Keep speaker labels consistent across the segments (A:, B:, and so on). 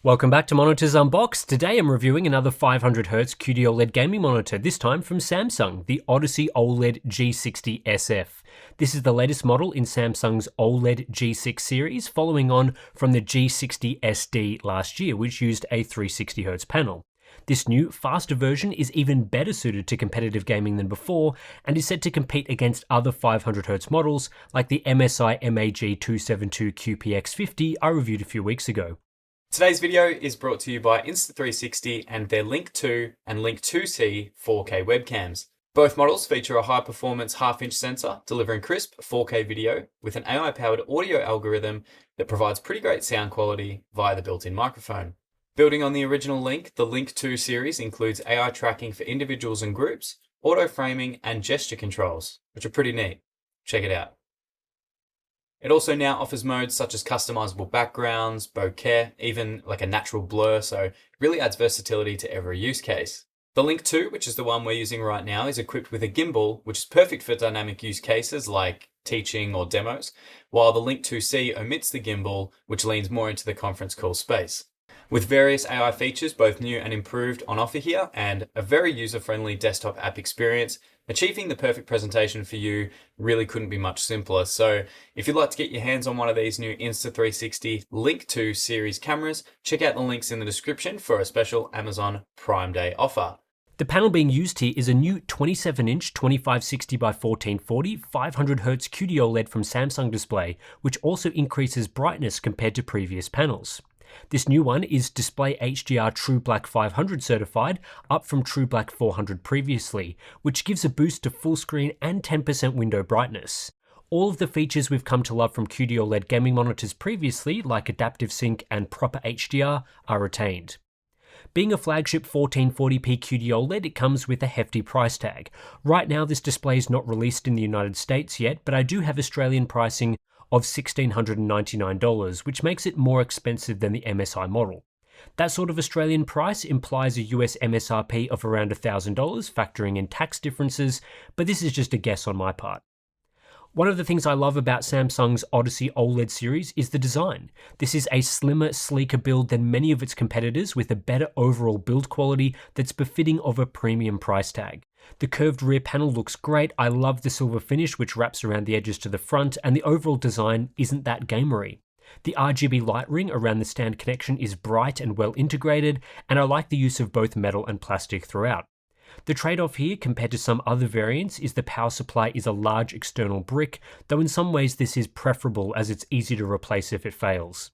A: Welcome back to Monitors Unboxed. Today I'm reviewing another 500Hz QD-OLED gaming monitor, this time from Samsung, the Odyssey OLED G60SF. This is the latest model in Samsung's OLED G6 series, following on from the G60SD last year, which used a 360Hz panel. This new, faster version is even better suited to competitive gaming than before, and is set to compete against other 500Hz models like the MSI MAG272QPX50 I reviewed a few weeks ago.
B: Today's video is brought to you by Insta360 and their Link 2 and Link 2C 4K webcams. Both models feature a high-performance half-inch sensor delivering crisp 4K video with an AI-powered audio algorithm that provides pretty great sound quality via the built-in microphone. Building on the original Link, the Link 2 series includes AI tracking for individuals and groups, auto-framing and gesture controls, which are pretty neat. Check it out. It also now offers modes such as customizable backgrounds, bokeh, even like a natural blur, so it really adds versatility to every use case. The Link 2, which is the one we're using right now, is equipped with a gimbal, which is perfect for dynamic use cases like teaching or demos, while the Link 2C omits the gimbal, which leans more into the conference call space. With various AI features, both new and improved, on offer here, and a very user-friendly desktop app experience, achieving the perfect presentation for you really couldn't be much simpler. So if you'd like to get your hands on one of these new Insta360 Link 2 series cameras, check out the links in the description for a special Amazon Prime Day offer.
A: The panel being used here is a new 27-inch 2560 by 1440 500Hz QD-OLED from Samsung Display, which also increases brightness compared to previous panels. This new one is Display HDR True Black 500 certified, up from True Black 400 previously, which gives a boost to full screen and 10% window brightness. All of the features we've come to love from QD-OLED gaming monitors previously, like adaptive sync and proper HDR, are retained. Being a flagship 1440p QD-OLED, it comes with a hefty price tag. Right now this display is not released in the United States yet, but I do have Australian pricing of $1,699, which makes it more expensive than the MSI model. That sort of Australian price implies a US MSRP of around $1,000, factoring in tax differences, but this is just a guess on my part. One of the things I love about Samsung's Odyssey OLED series is the design. This is a slimmer, sleeker build than many of its competitors, with a better overall build quality that's befitting of a premium price tag. The curved rear panel looks great. I love the silver finish which wraps around the edges to the front, and the overall design isn't that gamery. The RGB light ring around the stand connection is bright and well integrated, and I like the use of both metal and plastic throughout. The trade-off here compared to some other variants is the power supply is a large external brick, though in some ways this is preferable as it's easy to replace if it fails.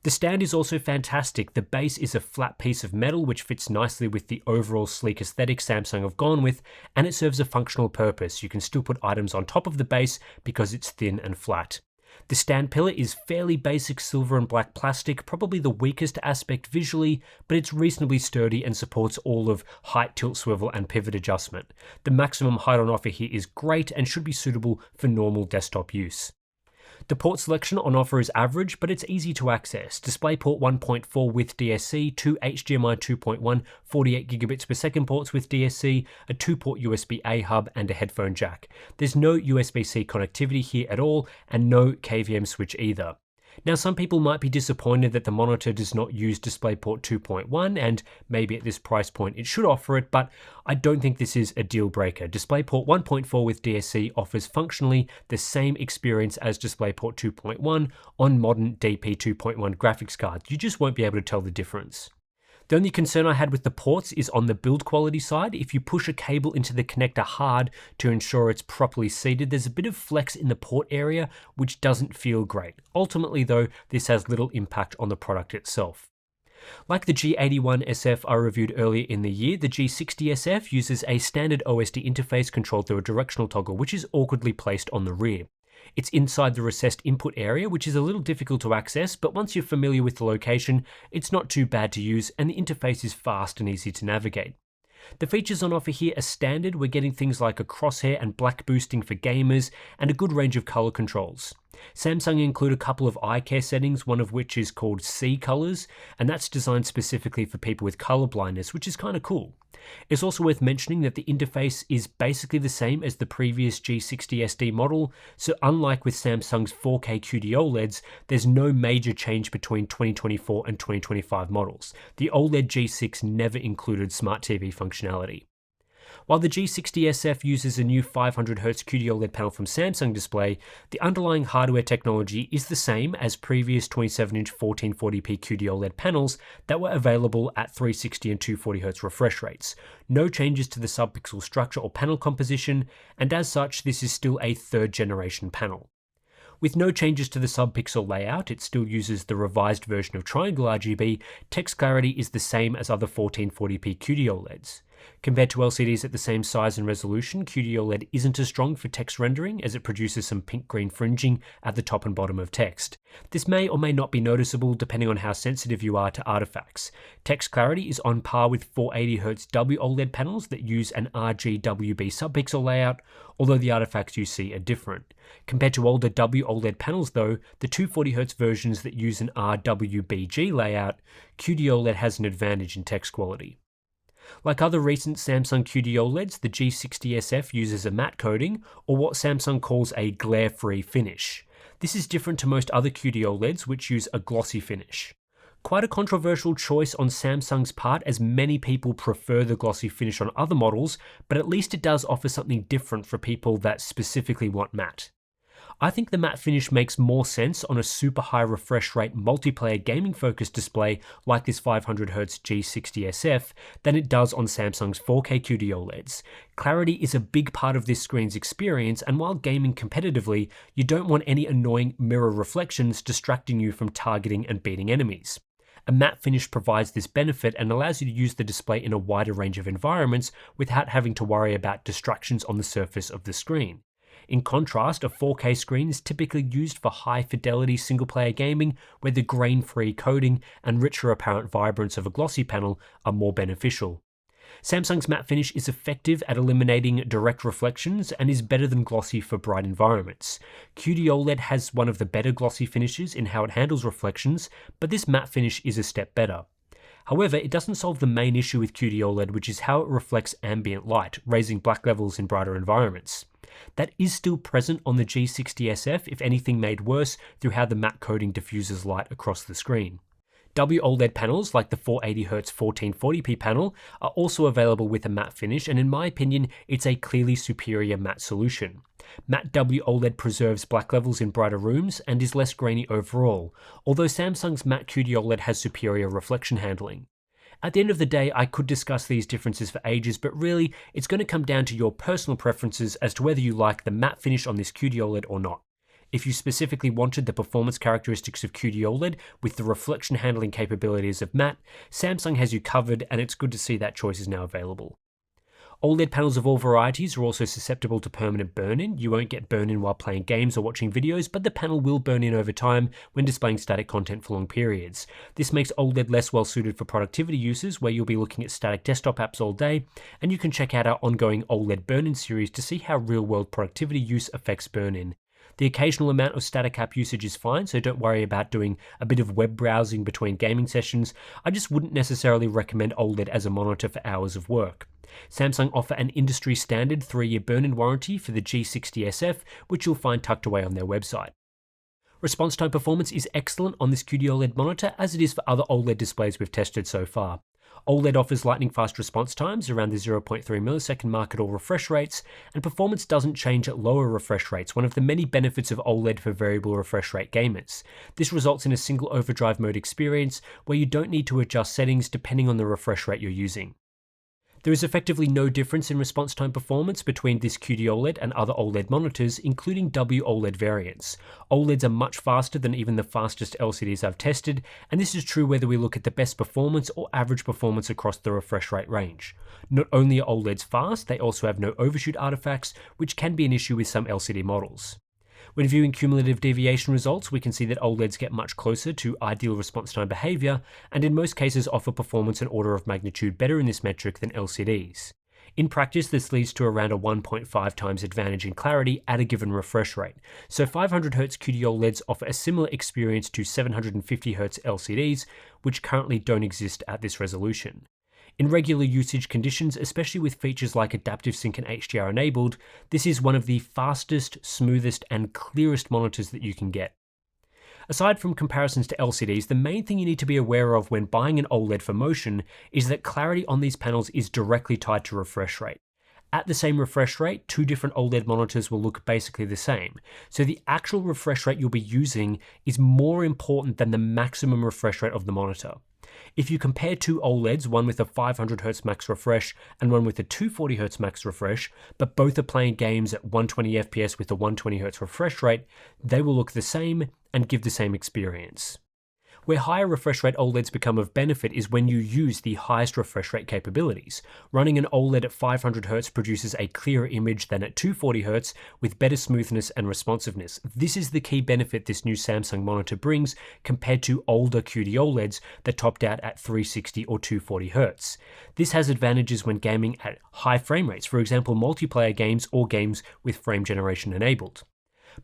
A: The stand is also fantastic. The base is a flat piece of metal which fits nicely with the overall sleek aesthetic Samsung have gone with, and it serves a functional purpose. You can still put items on top of the base because it's thin and flat. The stand pillar is fairly basic silver and black plastic, probably the weakest aspect visually, but it's reasonably sturdy and supports all of height, tilt, swivel and pivot adjustment. The maximum height on offer here is great and should be suitable for normal desktop use. The port selection on offer is average, but it's easy to access. DisplayPort 1.4 with DSC, two HDMI 2.1 48GB per second ports with DSC, a 2-port USB-A hub and a headphone jack. There's no USB-C connectivity here at all, and no KVM switch either. Now, some people might be disappointed that the monitor does not use DisplayPort 2.1, and maybe at this price point it should offer it, but I don't think this is a deal breaker. DisplayPort 1.4 with DSC offers functionally the same experience as DisplayPort 2.1 on modern DP 2.1 graphics cards. You just won't be able to tell the difference. The only concern I had with the ports is on the build quality side. If you push a cable into the connector hard to ensure it's properly seated, there's a bit of flex in the port area, which doesn't feel great. Ultimately though, this has little impact on the product itself. Like the G81SF I reviewed earlier in the year, the G60SF uses a standard OSD interface controlled through a directional toggle, which is awkwardly placed on the rear. It's inside the recessed input area, which is a little difficult to access, but once you're familiar with the location, it's not too bad to use, and the interface is fast and easy to navigate. The features on offer here are standard. We're getting things like a crosshair and black boosting for gamers, and a good range of color controls. Samsung include a couple of eye care settings, one of which is called C colors, and that's designed specifically for people with color blindness, which is kind of cool. It's also worth mentioning that the interface is basically the same as the previous G60SD model, so unlike with Samsung's 4K QD OLEDs, there's no major change between 2024 and 2025 models. The OLED G6 never included Smart TV functionality. While the G60SF uses a new 500Hz QD OLED panel from Samsung Display, the underlying hardware technology is the same as previous 27-inch 1440p QD OLED panels that were available at 360 and 240Hz refresh rates. No changes to the subpixel structure or panel composition, and as such, this is still a third-generation panel. With no changes to the subpixel layout, it still uses the revised version of Triangle RGB, text clarity is the same as other 1440p QD OLEDs. Compared to LCDs at the same size and resolution, QD OLED isn't as strong for text rendering as it produces some pink-green fringing at the top and bottom of text. This may or may not be noticeable depending on how sensitive you are to artifacts. Text clarity is on par with 480Hz WOLED panels that use an RGWB subpixel layout, although the artifacts you see are different. Compared to older WOLED panels though, the 240Hz versions that use an RWBG layout, QD OLED has an advantage in text quality. Like other recent Samsung QD OLEDs, the G60SF uses a matte coating, or what Samsung calls a glare-free finish. This is different to most other QD OLEDs, which use a glossy finish. Quite a controversial choice on Samsung's part, as many people prefer the glossy finish on other models, but at least it does offer something different for people that specifically want matte. I think the matte finish makes more sense on a super high refresh rate multiplayer gaming focused display like this 500Hz G60SF than it does on Samsung's 4K QD OLEDs. Clarity is a big part of this screen's experience, and while gaming competitively, you don't want any annoying mirror reflections distracting you from targeting and beating enemies. A matte finish provides this benefit and allows you to use the display in a wider range of environments without having to worry about distractions on the surface of the screen. In contrast, a 4K screen is typically used for high-fidelity single-player gaming, where the grain-free coating and richer apparent vibrance of a glossy panel are more beneficial. Samsung's matte finish is effective at eliminating direct reflections and is better than glossy for bright environments. QD OLED has one of the better glossy finishes in how it handles reflections, but this matte finish is a step better. However, it doesn't solve the main issue with QD OLED, which is how it reflects ambient light, raising black levels in brighter environments. That is still present on the G60SF, if anything made worse through how the matte coating diffuses light across the screen. WOLED panels like the 480Hz 1440p panel are also available with a matte finish, and in my opinion, it's a clearly superior matte solution. Matte WOLED preserves black levels in brighter rooms and is less grainy overall, although Samsung's matte QD OLED has superior reflection handling. At the end of the day, I could discuss these differences for ages, but really, it's going to come down to your personal preferences as to whether you like the matte finish on this QD OLED or not. If you specifically wanted the performance characteristics of QD OLED with the reflection handling capabilities of matte, Samsung has you covered, and it's good to see that choice is now available. OLED panels of all varieties are also susceptible to permanent burn-in. You won't get burn-in while playing games or watching videos, but the panel will burn in over time when displaying static content for long periods. This makes OLED less well suited for productivity uses, where you'll be looking at static desktop apps all day, and you can check out our ongoing OLED burn-in series to see how real-world productivity use affects burn-in. The occasional amount of static app usage is fine, so don't worry about doing a bit of web browsing between gaming sessions. I just wouldn't necessarily recommend OLED as a monitor for hours of work. Samsung offer an industry standard 3-year burn-in warranty for the G60SF, which you'll find tucked away on their website. Response time performance is excellent on this QD OLED monitor, as it is for other OLED displays we've tested so far. OLED offers lightning fast response times around the 0.3 millisecond mark at all refresh rates, and performance doesn't change at lower refresh rates, one of the many benefits of OLED for variable refresh rate gamers. This results in a single overdrive mode experience where you don't need to adjust settings depending on the refresh rate you're using. There is effectively no difference in response time performance between this QD OLED and other OLED monitors, including WOLED variants. OLEDs are much faster than even the fastest LCDs I've tested, and this is true whether we look at the best performance or average performance across the refresh rate range. Not only are OLEDs fast, they also have no overshoot artifacts, which can be an issue with some LCD models. When viewing cumulative deviation results, we can see that OLEDs get much closer to ideal response time behavior, and in most cases offer performance an order of magnitude better in this metric than LCDs. In practice, this leads to around a 1.5 times advantage in clarity at a given refresh rate. So 500Hz QD-OLEDs offer a similar experience to 750Hz LCDs, which currently don't exist at this resolution. In regular usage conditions, especially with features like Adaptive Sync and HDR enabled, this is one of the fastest, smoothest, and clearest monitors that you can get. Aside from comparisons to LCDs, the main thing you need to be aware of when buying an OLED for motion is that clarity on these panels is directly tied to refresh rate. At the same refresh rate, two different OLED monitors will look basically the same. So the actual refresh rate you'll be using is more important than the maximum refresh rate of the monitor. If you compare two OLEDs, one with a 500Hz max refresh and one with a 240Hz max refresh, but both are playing games at 120 FPS with a 120Hz refresh rate, they will look the same and give the same experience. Where higher refresh rate OLEDs become of benefit is when you use the highest refresh rate capabilities. Running an OLED at 500Hz produces a clearer image than at 240Hz with better smoothness and responsiveness. This is the key benefit this new Samsung monitor brings compared to older QD OLEDs that topped out at 360 or 240Hz. This has advantages when gaming at high frame rates, for example multiplayer games or games with frame generation enabled.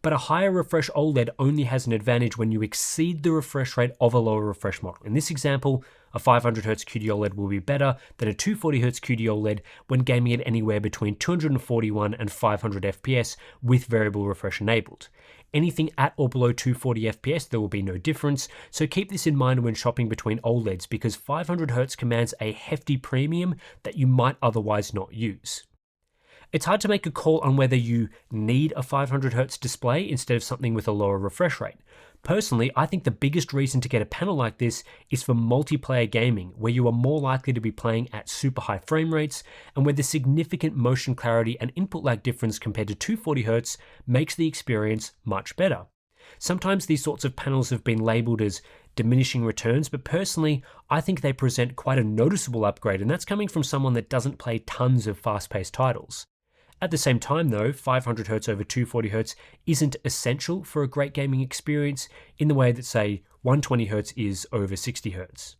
A: But a higher refresh OLED only has an advantage when you exceed the refresh rate of a lower refresh model. In this example, a 500Hz QD OLED will be better than a 240Hz QD OLED when gaming at anywhere between 241 and 500 FPS with variable refresh enabled. Anything at or below 240 FPS, there will be no difference, so keep this in mind when shopping between OLEDs because 500Hz commands a hefty premium that you might otherwise not use. It's hard to make a call on whether you need a 500Hz display instead of something with a lower refresh rate. Personally, I think the biggest reason to get a panel like this is for multiplayer gaming, where you are more likely to be playing at super high frame rates and where the significant motion clarity and input lag difference compared to 240Hz makes the experience much better. Sometimes these sorts of panels have been labeled as diminishing returns, but personally, I think they present quite a noticeable upgrade, and that's coming from someone that doesn't play tons of fast-paced titles. At the same time though, 500Hz over 240Hz isn't essential for a great gaming experience in the way that say 120Hz is over 60Hz.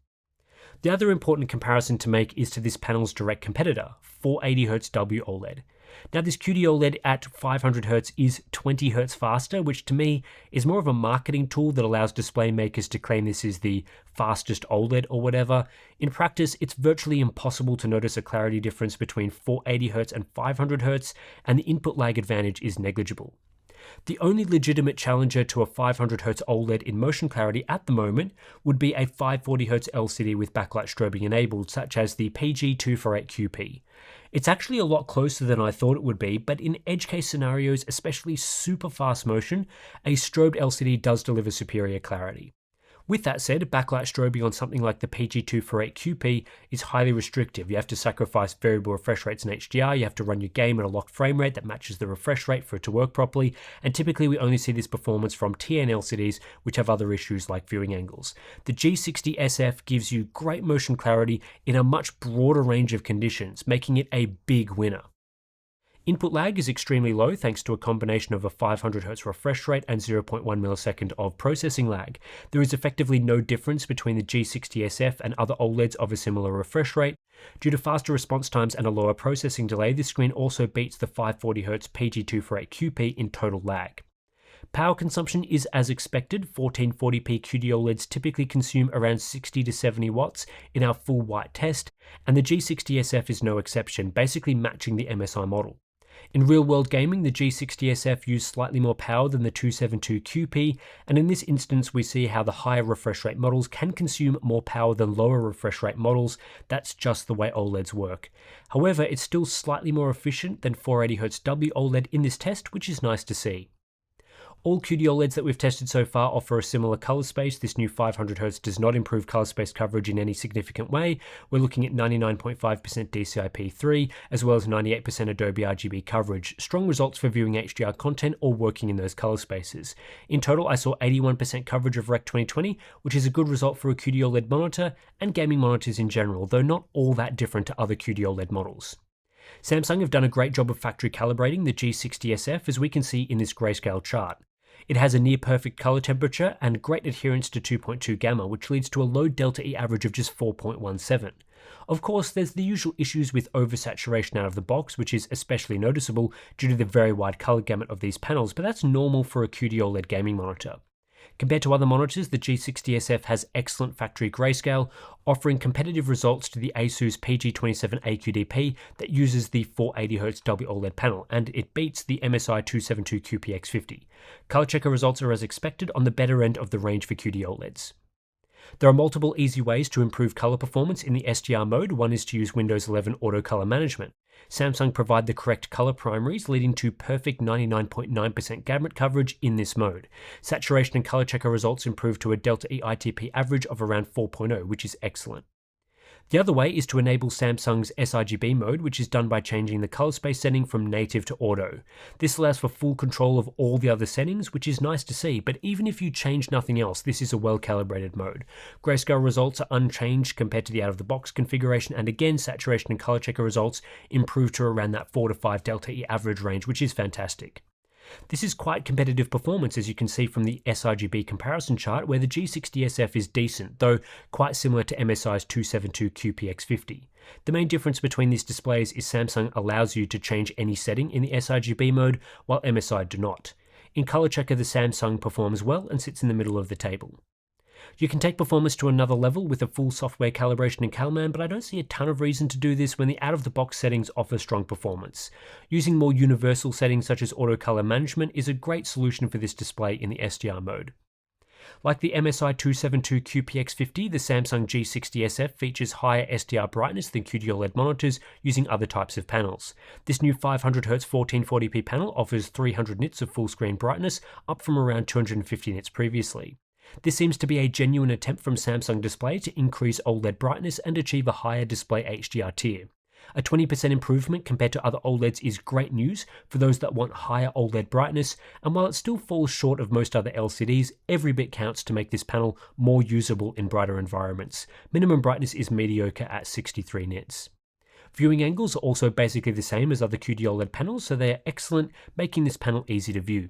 A: The other important comparison to make is to this panel's direct competitor, 480Hz W OLED. Now this QD OLED at 500Hz is 20Hz faster, which to me is more of a marketing tool that allows display makers to claim this is the fastest OLED or whatever. In practice, it's virtually impossible to notice a clarity difference between 480Hz and 500Hz, and the input lag advantage is negligible. The only legitimate challenger to a 500Hz OLED in motion clarity at the moment would be a 540Hz LCD with backlight strobing enabled, such as the PG248QP. It's actually a lot closer than I thought it would be, but in edge case scenarios, especially super fast motion, a strobed LCD does deliver superior clarity. With that said, backlight strobing on something like the PG248QP is highly restrictive. You have to sacrifice variable refresh rates in HDR, you have to run your game at a locked frame rate that matches the refresh rate for it to work properly, and typically we only see this performance from TN LCDs, which have other issues like viewing angles. The G60SF gives you great motion clarity in a much broader range of conditions, making it a big winner. Input lag is extremely low thanks to a combination of a 500Hz refresh rate and 0.1 millisecond of processing lag. There is effectively no difference between the G60SF and other OLEDs of a similar refresh rate. Due to faster response times and a lower processing delay, this screen also beats the 540Hz PG248QP in total lag. Power consumption is as expected. 1440p QD OLEDs typically consume around 60 to 70 watts in our full white test, and the G60SF is no exception, basically matching the MSI model. In real-world gaming, the G60SF used slightly more power than the 272QP, and in this instance we see how the higher refresh rate models can consume more power than lower refresh rate models. That's just the way OLEDs work. However, it's still slightly more efficient than 480Hz W OLED in this test, which is nice to see. All QD OLEDs that we've tested so far offer a similar color space. This new 500Hz does not improve color space coverage in any significant way. We're looking at 99.5% DCI-P3 as well as 98% Adobe RGB coverage. Strong results for viewing HDR content or working in those color spaces. In total, I saw 81% coverage of Rec 2020, which is a good result for a QD OLED monitor and gaming monitors in general, though not all that different to other QD OLED models. Samsung have done a great job of factory calibrating the G60SF, as we can see in this grayscale chart. It has a near perfect color temperature and great adherence to 2.2 gamma, which leads to a low delta E average of just 4.17. Of course, there's the usual issues with oversaturation out of the box, which is especially noticeable due to the very wide color gamut of these panels, but that's normal for a QD OLED gaming monitor. Compared to other monitors, the G60SF has excellent factory grayscale, offering competitive results to the ASUS PG27AQDP that uses the 480Hz WOLED panel, and it beats the MSI 272QPX50. Color checker results are as expected on the better end of the range for QD OLEDs. There are multiple easy ways to improve color performance in the SDR mode. One is to use Windows 11 Auto Color Management. Samsung provide the correct color primaries, leading to perfect 99.9% gamut coverage in this mode. Saturation and color checker results improve to a delta E ITP average of around 4.0, which is excellent. The other way is to enable Samsung's sRGB mode, which is done by changing the color space setting from native to auto. This allows for full control of all the other settings, which is nice to see, but even if you change nothing else, this is a well-calibrated mode. Grayscale results are unchanged compared to the out-of-the-box configuration, and again, saturation and color checker results improve to around that 4 to 5 delta E average range, which is fantastic. This is quite competitive performance, as you can see from the sRGB comparison chart, where the G60SF is decent, though quite similar to MSI's 272QPX50. The main difference between these displays is Samsung allows you to change any setting in the sRGB mode, while MSI do not. In color checker, the Samsung performs well and sits in the middle of the table. You can take performance to another level with a full software calibration in CalMan, but I don't see a ton of reason to do this when the out-of-the-box settings offer strong performance. Using more universal settings such as auto color management is a great solution for this display in the SDR mode. Like the MSI 272QPX50, the Samsung G60SF features higher SDR brightness than QD OLED monitors using other types of panels. This new 500Hz 1440p panel offers 300 nits of full screen brightness, up from around 250 nits previously. This seems to be a genuine attempt from Samsung Display to increase OLED brightness and achieve a higher display HDR tier. A 20% improvement compared to other OLEDs is great news for those that want higher OLED brightness, and while it still falls short of most other LCDs, every bit counts to make this panel more usable in brighter environments. Minimum brightness is mediocre at 63 nits. Viewing angles are also basically the same as other QD OLED panels, so they are excellent, making this panel easy to view.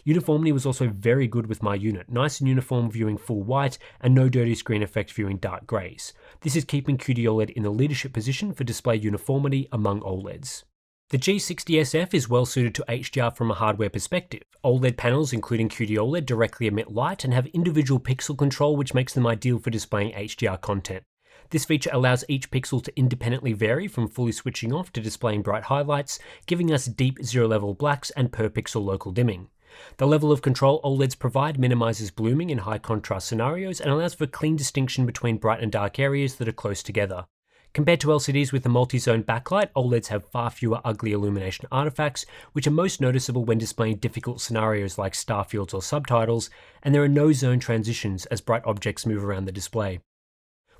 A: Uniformity was also very good with my unit, nice and uniform viewing full white and no dirty screen effect viewing dark greys. This is keeping QD OLED in the leadership position for display uniformity among OLEDs. The G60SF is well suited to HDR from a hardware perspective. OLED panels, including QD OLED, directly emit light and have individual pixel control, which makes them ideal for displaying HDR content. This feature allows each pixel to independently vary from fully switching off to displaying bright highlights, giving us deep zero-level blacks and per-pixel local dimming. The level of control OLEDs provide minimizes blooming in high contrast scenarios and allows for clean distinction between bright and dark areas that are close together. Compared to LCDs with a multi-zone backlight, OLEDs have far fewer ugly illumination artifacts, which are most noticeable when displaying difficult scenarios like star fields or subtitles, and there are no zone transitions as bright objects move around the display.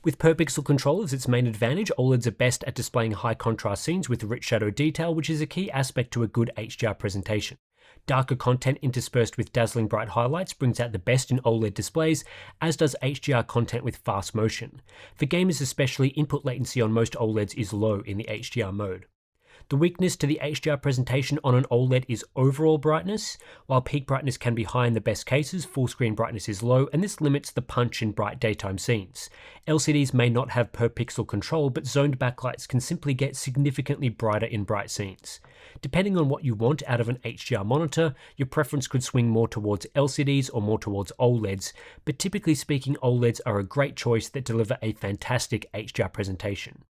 A: With per-pixel control as its main advantage, OLEDs are best at displaying high contrast scenes with rich shadow detail, which is a key aspect to a good HDR presentation. Darker content interspersed with dazzling bright highlights brings out the best in OLED displays, as does HDR content with fast motion. For gamers especially, input latency on most OLEDs is low in the HDR mode. The weakness to the HDR presentation on an OLED is overall brightness. While peak brightness can be high in the best cases, full screen brightness is low, and this limits the punch in bright daytime scenes. LCDs may not have per pixel control, but zoned backlights can simply get significantly brighter in bright scenes. Depending on what you want out of an HDR monitor, your preference could swing more towards LCDs or more towards OLEDs, but typically speaking, OLEDs are a great choice that deliver a fantastic HDR presentation.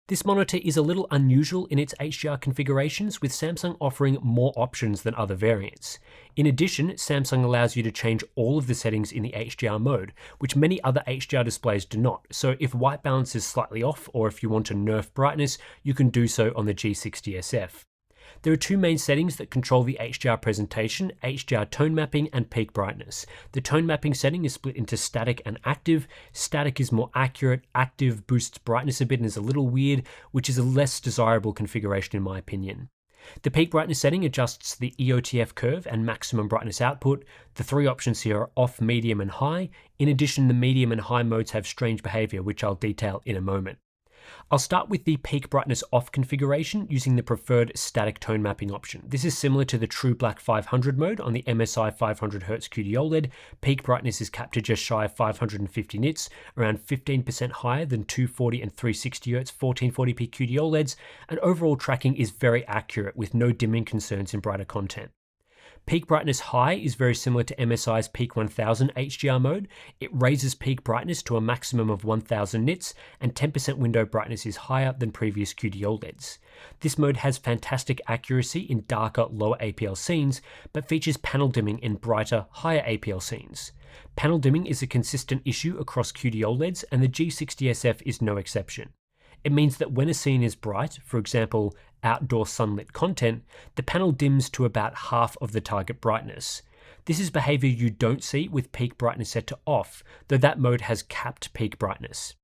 A: This monitor is a little unusual in its HDR configurations, with Samsung offering more options than other variants. In addition, Samsung allows you to change all of the settings in the HDR mode, which many other HDR displays do not, so if white balance is slightly off or if you want to nerf brightness, you can do so on the G60SF. There are two main settings that control the HDR presentation: HDR tone mapping and peak brightness. The tone mapping setting is split into static and active. Static is more accurate, active boosts brightness a bit and is a little weird, which is a less desirable configuration in my opinion. The peak brightness setting adjusts the EOTF curve and maximum brightness output. The three options here are off, medium and high. In addition, the medium and high modes have strange behavior, which I'll detail in a moment. I'll start with the peak brightness off configuration using the preferred static tone mapping option. This is similar to the True Black 500 mode on the MSI 500Hz QD-OLED. Peak brightness is capped to just shy of 550 nits, around 15% higher than 240 and 360Hz 1440p QD-OLEDs, and overall tracking is very accurate with no dimming concerns in brighter content. Peak brightness high is very similar to MSI's Peak 1000 HDR mode. It raises peak brightness to a maximum of 1000 nits, and 10% window brightness is higher than previous QD-OLEDs. This mode has fantastic accuracy in darker, lower APL scenes, but features panel dimming in brighter, higher APL scenes. Panel dimming is a consistent issue across QD-OLEDs, and the G60SF is no exception. It means that when a scene is bright, for example, outdoor sunlit content, the panel dims to about half of the target brightness. This is behavior you don't see with peak brightness set to off, though that mode has capped peak brightness.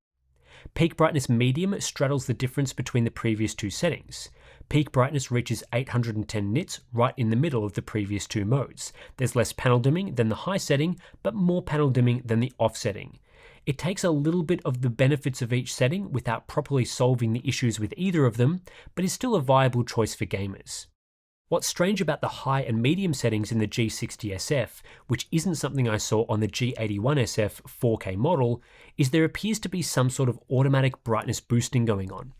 A: Peak brightness medium straddles the difference between the previous two settings. Peak brightness reaches 810 nits right in the middle of the previous two modes. There's less panel dimming than the high setting, but more panel dimming than the off setting. It takes a little bit of the benefits of each setting without properly solving the issues with either of them, but is still a viable choice for gamers. What's strange about the high and medium settings in the G60SF, which isn't something I saw on the G81SF 4K model, is there appears to be some sort of automatic brightness boosting going on.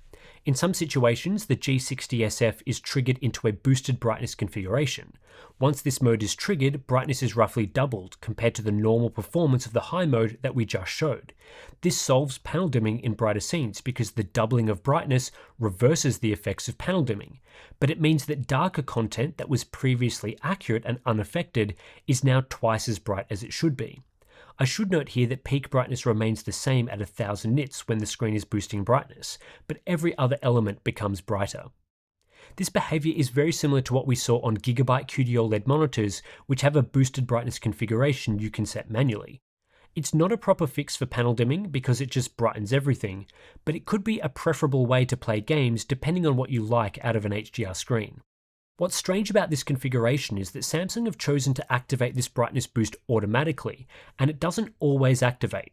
A: In some situations, the G60SF is triggered into a boosted brightness configuration. Once this mode is triggered, brightness is roughly doubled compared to the normal performance of the high mode that we just showed. This solves panel dimming in brighter scenes because the doubling of brightness reverses the effects of panel dimming, but it means that darker content that was previously accurate and unaffected is now twice as bright as it should be. I should note here that peak brightness remains the same at 1000 nits when the screen is boosting brightness, but every other element becomes brighter. This behavior is very similar to what we saw on Gigabyte QD-OLED monitors, which have a boosted brightness configuration you can set manually. It's not a proper fix for panel dimming because it just brightens everything, but it could be a preferable way to play games depending on what you like out of an HDR screen. What's strange about this configuration is that Samsung have chosen to activate this brightness boost automatically, and it doesn't always activate.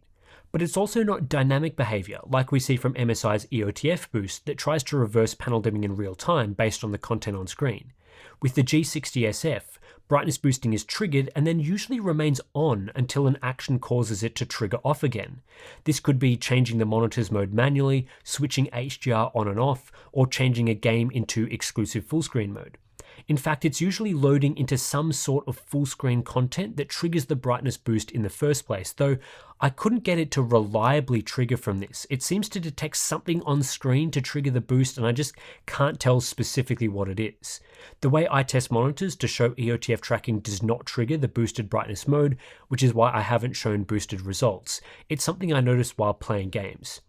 A: But it's also not dynamic behavior like we see from MSI's EOTF boost that tries to reverse panel dimming in real time based on the content on screen. With the G60SF, brightness boosting is triggered and then usually remains on until an action causes it to trigger off again. This could be changing the monitor's mode manually, switching HDR on and off, or changing a game into exclusive full screen mode. In fact, it's usually loading into some sort of full screen content that triggers the brightness boost in the first place, though I couldn't get it to reliably trigger from this. It seems to detect something on screen to trigger the boost, and I just can't tell specifically what it is. The way I test monitors to show EOTF tracking does not trigger the boosted brightness mode, which is why I haven't shown boosted results. It's something I noticed while playing games.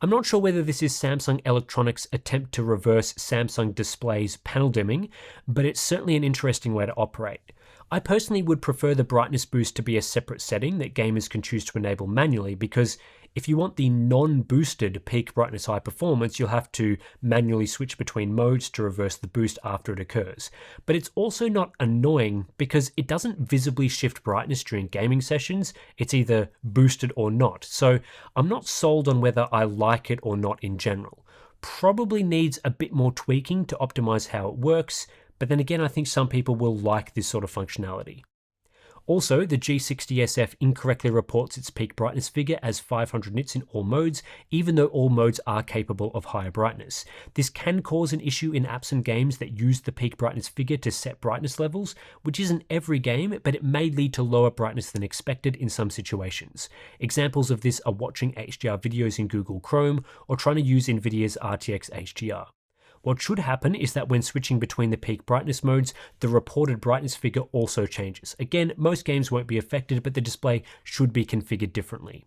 A: I'm not sure whether this is Samsung Electronics' attempt to reverse Samsung Display's panel dimming, but it's certainly an interesting way to operate. I personally would prefer the brightness boost to be a separate setting that gamers can choose to enable manually, because if you want the non-boosted peak brightness high performance, you'll have to manually switch between modes to reverse the boost after it occurs. But it's also not annoying because it doesn't visibly shift brightness during gaming sessions. It's either boosted or not. So I'm not sold on whether I like it or not in general. Probably needs a bit more tweaking to optimize how it works, but then again, I think some people will like this sort of functionality. Also, the G60SF incorrectly reports its peak brightness figure as 500 nits in all modes, even though all modes are capable of higher brightness. This can cause an issue in apps and games that use the peak brightness figure to set brightness levels, which isn't every game, but it may lead to lower brightness than expected in some situations. Examples of this are watching HDR videos in Google Chrome or trying to use NVIDIA's RTX HDR. What should happen is that when switching between the peak brightness modes, the reported brightness figure also changes. Again, most games won't be affected, but the display should be configured differently.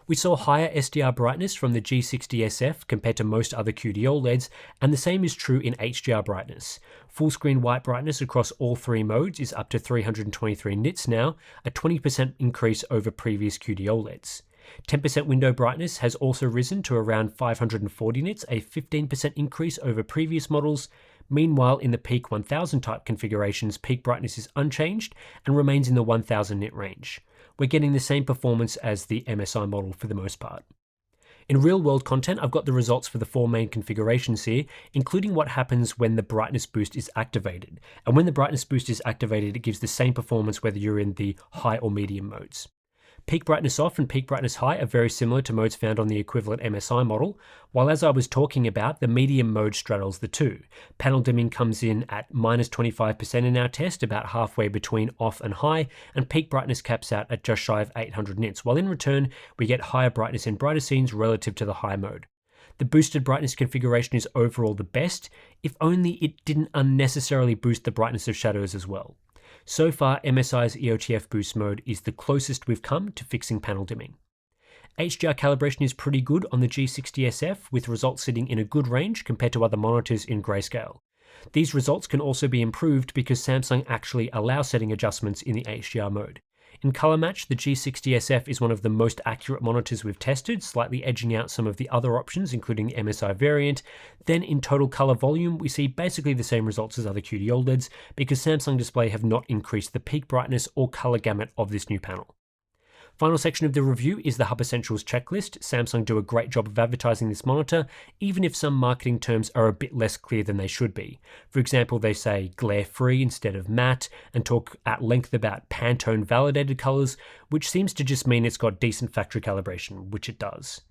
A: We saw higher SDR brightness from the G60SF compared to most other QD-OLEDs, and the same is true in HDR brightness. Full screen white brightness across all three modes is up to 323 nits now, a 20% increase over previous QD-OLEDs. 10% window brightness has also risen to around 540 nits, a 15% increase over previous models. Meanwhile, in the Peak 1000 type configurations, peak brightness is unchanged and remains in the 1000 nit range. We're getting the same performance as the MSI model for the most part. In real-world content, I've got the results for the 4 main configurations here, including what happens when the brightness boost is activated. And when the brightness boost is activated, it gives the same performance whether you're in the high or medium modes. Peak brightness off and peak brightness high are very similar to modes found on the equivalent MSI model, while as I was talking about, the medium mode straddles the two. Panel dimming comes in at -25% in our test, about halfway between off and high, and peak brightness caps out at just shy of 800 nits, while in return, we get higher brightness in brighter scenes relative to the high mode. The boosted brightness configuration is overall the best, if only it didn't unnecessarily boost the brightness of shadows as well. So far, MSI's EOTF boost mode is the closest we've come to fixing panel dimming. HDR calibration is pretty good on the G60SF, with results sitting in a good range compared to other monitors in grayscale. These results can also be improved because Samsung actually allows setting adjustments in the HDR mode. In color match, the G60SF is one of the most accurate monitors we've tested, slightly edging out some of the other options, including the MSI variant. Then in total color volume, we see basically the same results as other QD OLEDs because Samsung Display have not increased the peak brightness or color gamut of this new panel. Final section of the review is the Hub Essentials checklist. Samsung do a great job of advertising this monitor, even if some marketing terms are a bit less clear than they should be. For example, they say glare-free instead of matte, and talk at length about Pantone validated colors, which seems to just mean it's got decent factory calibration, which it does.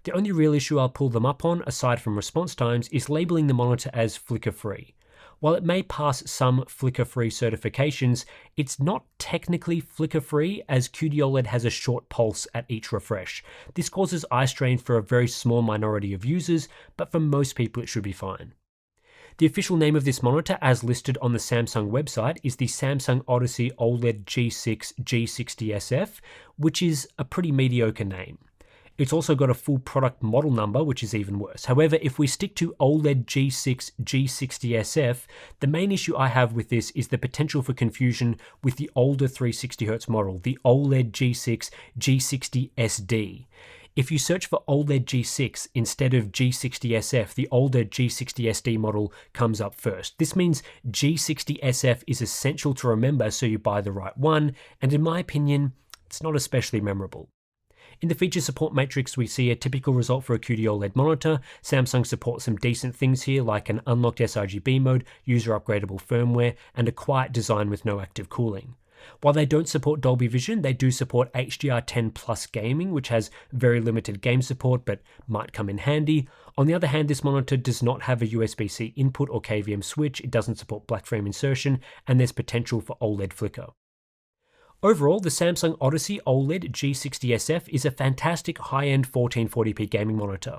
A: The only real issue I'll pull them up on, aside from response times, is labeling the monitor as flicker-free. While it may pass some flicker-free certifications, it's not technically flicker-free as QD OLED has a short pulse at each refresh. This causes eye strain for a very small minority of users, but for most people it should be fine. The official name of this monitor, as listed on the Samsung website, is the Samsung Odyssey OLED G6 G60SF, which is a pretty mediocre name. It's also got a full product model number, which is even worse. However, if we stick to OLED G6 G60SF, the main issue I have with this is the potential for confusion with the older 360Hz model, the OLED G6 G60SD. If you search for OLED G6 instead of G60SF, the older G60SD model comes up first. This means G60SF is essential to remember so you buy the right one, and in my opinion, it's not especially memorable. In the feature support matrix, we see a typical result for a QD OLED monitor. Samsung supports some decent things here, like an unlocked sRGB mode, user upgradable firmware, and a quiet design with no active cooling. While they don't support Dolby Vision, they do support HDR10 Plus gaming, which has very limited game support, but might come in handy. On the other hand, this monitor does not have a USB-C input or KVM switch, it doesn't support black frame insertion, and there's potential for OLED flicker. Overall, the Samsung Odyssey OLED G60SF is a fantastic high-end 1440p gaming monitor.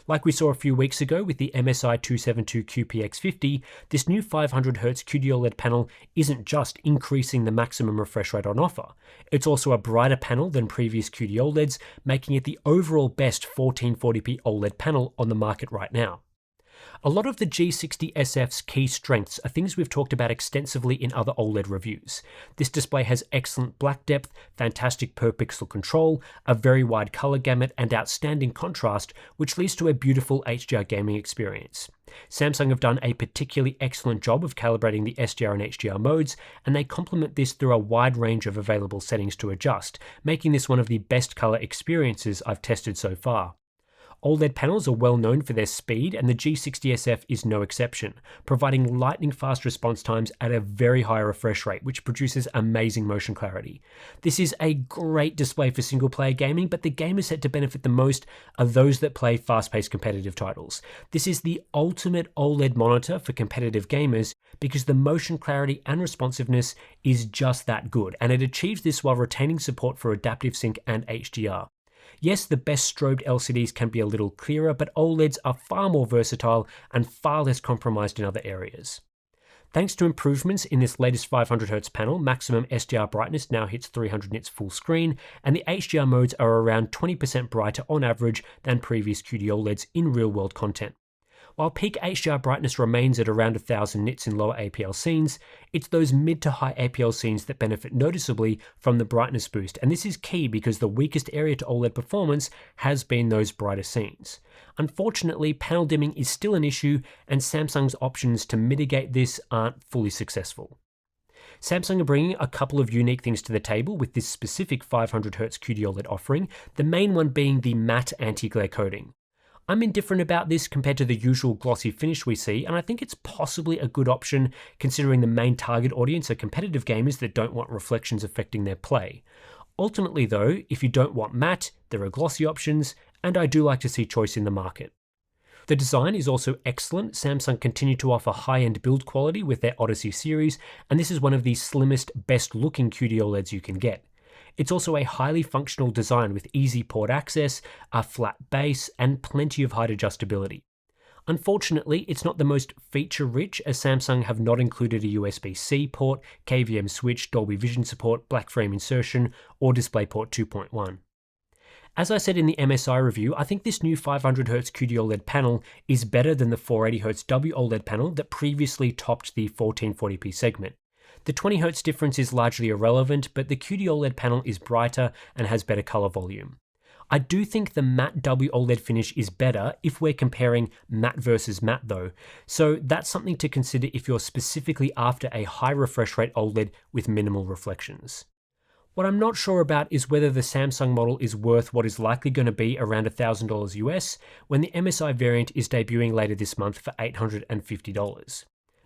A: Like we saw a few weeks ago with the MSI 272QPX50, this new 500Hz QD OLED panel isn't just increasing the maximum refresh rate on offer, it's also a brighter panel than previous QD OLEDs, making it the overall best 1440p OLED panel on the market right now. A lot of the G60SF's key strengths are things we've talked about extensively in other OLED reviews. This display has excellent black depth, fantastic per pixel control, a very wide color gamut, and outstanding contrast, which leads to a beautiful HDR gaming experience. Samsung have done a particularly excellent job of calibrating the SDR and HDR modes, and they complement this through a wide range of available settings to adjust, making this one of the best color experiences I've tested so far. OLED panels are well known for their speed, and the G60SF is no exception, providing lightning-fast response times at a very high refresh rate, which produces amazing motion clarity. This is a great display for single-player gaming, but the gamers set to benefit the most are those that play fast-paced competitive titles. This is the ultimate OLED monitor for competitive gamers because the motion clarity and responsiveness is just that good, and it achieves this while retaining support for adaptive sync and HDR. Yes, the best strobed LCDs can be a little clearer, but OLEDs are far more versatile and far less compromised in other areas. Thanks to improvements in this latest 500Hz panel, maximum SDR brightness now hits 300 nits full screen, and the HDR modes are around 20% brighter on average than previous QD OLEDs in real-world content. While peak HDR brightness remains at around 1000 nits in lower APL scenes, it's those mid to high APL scenes that benefit noticeably from the brightness boost, and this is key because the weakest area to OLED performance has been those brighter scenes. Unfortunately, panel dimming is still an issue, and Samsung's options to mitigate this aren't fully successful. Samsung are bringing a couple of unique things to the table with this specific 500Hz QD-OLED offering, the main one being the matte anti-glare coating. I'm indifferent about this compared to the usual glossy finish we see, and I think it's possibly a good option considering the main target audience are competitive gamers that don't want reflections affecting their play. Ultimately though, if you don't want matte, there are glossy options, and I do like to see choice in the market. The design is also excellent. Samsung continue to offer high-end build quality with their Odyssey series, and this is one of the slimmest, best-looking QD-OLEDs you can get. It's also a highly functional design with easy port access, a flat base, and plenty of height adjustability. Unfortunately, it's not the most feature-rich, as Samsung have not included a USB-C port, KVM switch, Dolby Vision support, black frame insertion, or DisplayPort 2.1. As I said in the MSI review, I think this new 500Hz QD-OLED panel is better than the 480Hz WOLED panel that previously topped the 1440p segment. The 20Hz difference is largely irrelevant, but the QD-OLED panel is brighter and has better color volume. I do think the matte WOLED finish is better if we're comparing matte versus matte though, so that's something to consider if you're specifically after a high refresh rate OLED with minimal reflections. What I'm not sure about is whether the Samsung model is worth what is likely going to be around $1,000 US when the MSI variant is debuting later this month for $850.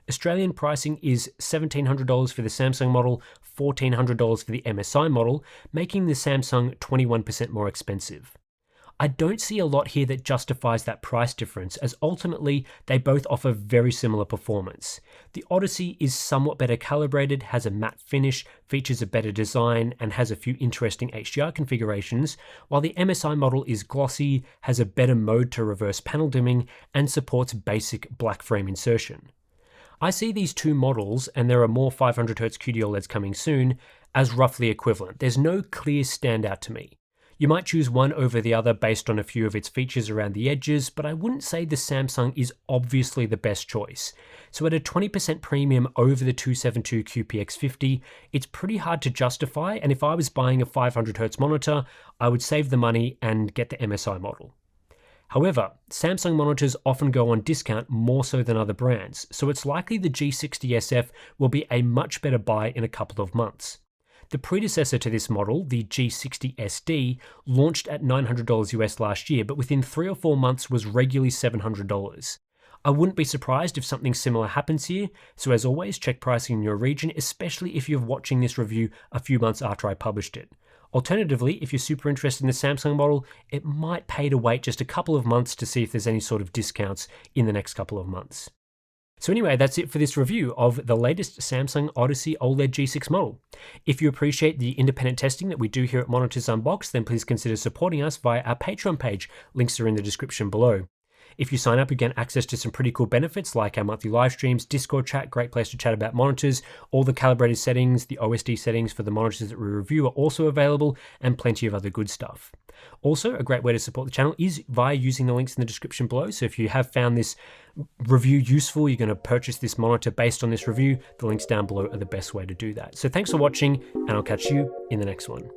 A: Australian pricing is $1,700 for the Samsung model, $1,400 for the MSI model, making the Samsung 21% more expensive. I don't see a lot here that justifies that price difference, as ultimately they both offer very similar performance. The Odyssey is somewhat better calibrated, has a matte finish, features a better design, and has a few interesting HDR configurations, while the MSI model is glossy, has a better mode to reverse panel dimming, and supports basic black frame insertion. I see these two models, and there are more 500Hz QD-OLEDs coming soon, as roughly equivalent. There's no clear standout to me. You might choose one over the other based on a few of its features around the edges, but I wouldn't say the Samsung is obviously the best choice. So at a 20% premium over the 272 QPX50, it's pretty hard to justify, and if I was buying a 500Hz monitor, I would save the money and get the MSI model. However, Samsung monitors often go on discount more so than other brands, so it's likely the G60SF will be a much better buy in a couple of months. The predecessor to this model, the G60SD, launched at $900 US last year, but within 3 or 4 months was regularly $700. I wouldn't be surprised if something similar happens here, so as always, check pricing in your region, especially if you're watching this review a few months after I published it. Alternatively, if you're super interested in the Samsung model, it might pay to wait just a couple of months to see if there's any sort of discounts in the next couple of months. So anyway, that's it for this review of the latest Samsung Odyssey OLED G6 model. If you appreciate the independent testing that we do here at Monitors Unboxed, then please consider supporting us via our Patreon page. Links are in the description below. If you sign up, you get access to some pretty cool benefits like our monthly live streams, Discord chat, great place to chat about monitors, all the calibrated settings, the OSD settings for the monitors that we review are also available, and plenty of other good stuff. Also, a great way to support the channel is via using the links in the description below. So if you have found this review useful, you're going to purchase this monitor based on this review, the links down below are the best way to do that. So thanks for watching, and I'll catch you in the next one.